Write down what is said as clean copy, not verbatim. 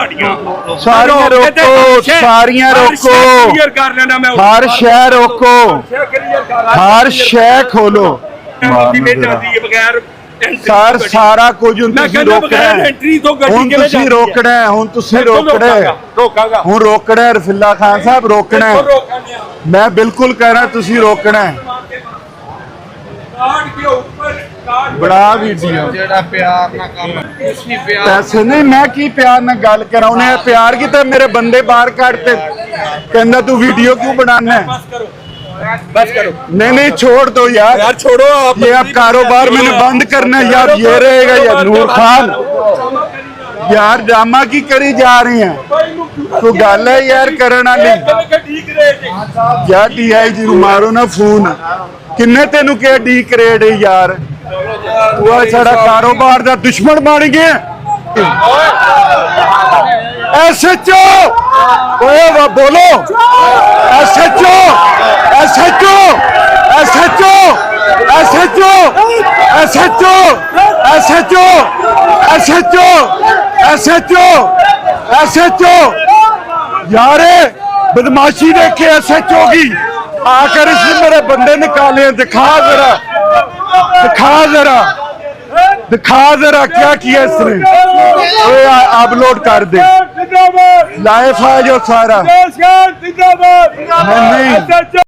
सारियां रोको, सारियां रोको, हर शह रोको, हर शह खोलो। सर सारा कुछ रोकना हूं रोकना है रफीला खान साहब रोकना है। मैं बिल्कुल कह रहा तुसी रोकना है। बड़ा वीडियो पैसे नहीं मैं की प्यार ना गल करा उन्हें प्यार की तो मेरे बंदे बाहर काटते कहना तू वीडियो क्यों बनाना है। बस करो नहीं छोड़ दो यार छोड़ो आप ये अब कारोबार मैंने बंद करना है यार। ये रहेगा यार नूर खान यार ड्रामा की करी जा रही है तो गल है यार करना नहीं यार। DIG मारो ना फोन किन्ने तेनू क्या डी करेड है यार। वो सारा कारोबार का दुश्मन बन गया। SHO बोलो SHO SHO SHO SHO SHO SHO SHO SHO SHO यार बदमाशी देखे SHO की आकर इसने मेरे बंदे निकाले। दिखा जरा दिखा जरा क्या किया इसने। अपलोड कर दे लाइव है जो सारा नहीं